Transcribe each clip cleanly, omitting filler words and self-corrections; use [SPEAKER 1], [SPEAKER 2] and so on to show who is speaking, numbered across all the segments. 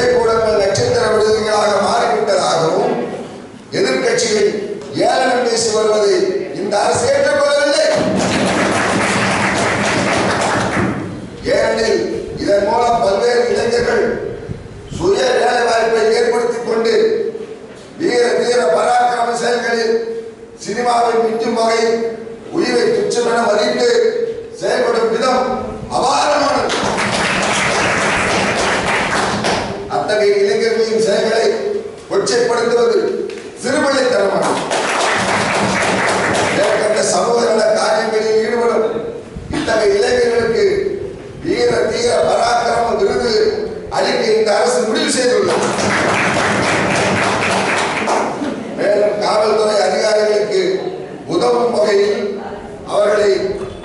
[SPEAKER 1] பள்ளிக்கூடங்கள் நட்சத்திர விடுதிகளாக மாறிவிட்டதாகவும் எதிர்கட்சிகள் ஏளனம் பேசி வருவதை இந்த அரசு ஏற்றுக்கொள்ளவில்லை. ஏனெனில் இதன் மூலம் பல்வேறு இளைஞர்கள் சுய வேலை வாய்ப்பை ஏற்படுத்திக் கொண்டு வீர தீர பராக்கிரம செயல்களில் சினிமாவை மிஞ்சும் வகையில் உயிரை துச்சமென மதித்து செயல்படும் விதம் அபாரமானது. அத்தகைய இளைஞர்களின் செயல்களை கொச்சைப்படுத்துவது சிறுபிள்ளைத்தனமானது. மேற்கண்ட சமூக நல காரியங்களில் ஈடுபடும் இத்தகைய இளைஞர்களுக்கு வீர தீர பராக்கிரம விருது அளிக்க இந்த அரசு முடிவு செய்துள்ளது. மேலும் காவல்துறை அதிகாரிகளுக்கு உதவும் வகையில் அவர்களை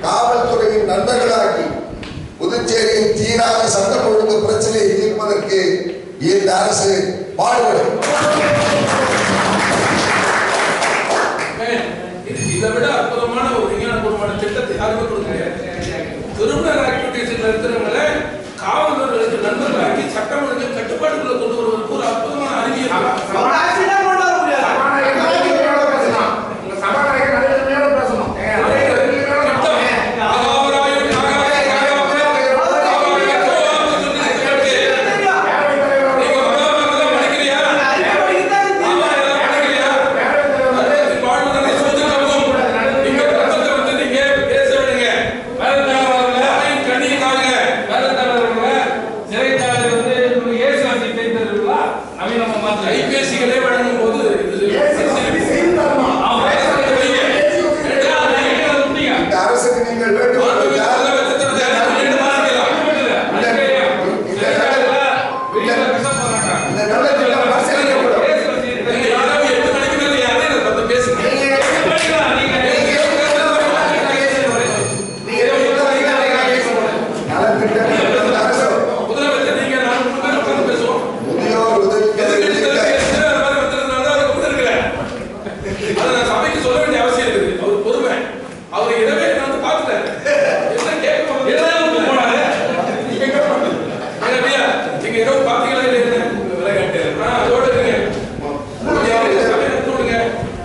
[SPEAKER 1] காவல்துறையின் நண்பர்களாக்கி புதுச்சேரியின் தீராத சட்டம் ஒழுங்கு பிரச்சனையை தீர்ப்பதற்கு இந்த அரசு பாடுபடும்.
[SPEAKER 2] இதை விட அற்புதமான ஒரு விஞ்ஞானபூர்வமான திட்டத்தை யாருமே கொடுக்கலையா? கிரிமினல் ஆக்டிவிட்டீஸ்ல இருக்கிறவங்களை காவல்துறைகளுக்கு நண்பர்களாக்கி சட்டம் ஒழுங்கு கட்டுப்பாட்டுக்குள்ள கொண்டு வருவதற்கு ஒரு அற்புதமான அறிவியல் கைபேசிகளே வழங்கும் போது
[SPEAKER 1] அரசுக்கு நீங்கள்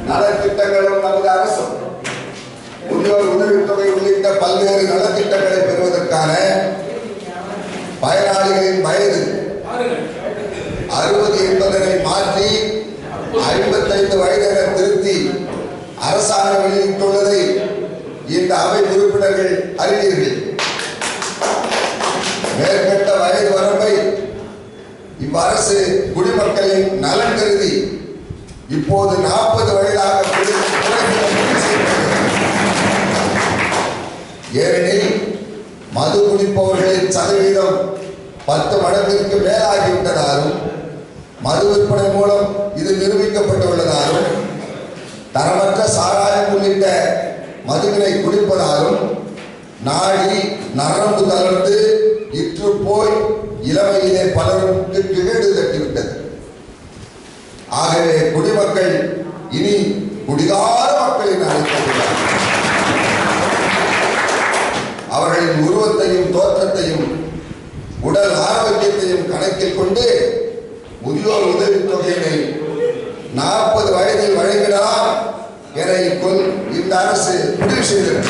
[SPEAKER 1] நலத்திட்டங்களும் நமது அரசும் முதியோர் உதவித்தொகை உள்ளிட்ட பல்வேறு நலத்திட்டங்களை பெறுவதற்கான பயனாளிகளின் வயது 60 என்பதனை மாற்றி 55 வயதென திருத்தி அரசாங்கம் வெளியிட்டுள்ளதை இந்த அவை உறுப்பினர்கள் அறிவீர்கள். மேற்பட்ட வயது வரம்பை இவ்வரசு குடிமக்களின் நலன் கருதி இப்போது 40 வயதாக ஏனெனில் மது குடிப்பவர்களின் சதவீதம் 10 மடங்கிற்கு மேலாகிவிட்டதாலும் மது விற்பனை மூலம் இது நிரூபிக்கப்பட்டுள்ளதாலும் தரமற்ற சாராயம் உள்ளிட்ட மதுவினை குடிப்பதாலும் நாடி நரம்பு தளர்ந்து இற்று போய் இளமையிலே பலருக்கு கேடு தட்டிவிட்டது. ஆகவே குடிமக்கள் இனி குடிகார மக்களின் அழைக்கப்படுகிறார். அவர்களின் உருவத்தையும் தோற்றத்தையும் உடல் ஆரோக்கியத்தையும் கணக்கில் கொண்டு முதியோர் உதவித்தொகையினை 40 வயதில் வழங்கிடலாம் என இந்த அரசு முடிவு செய்தது.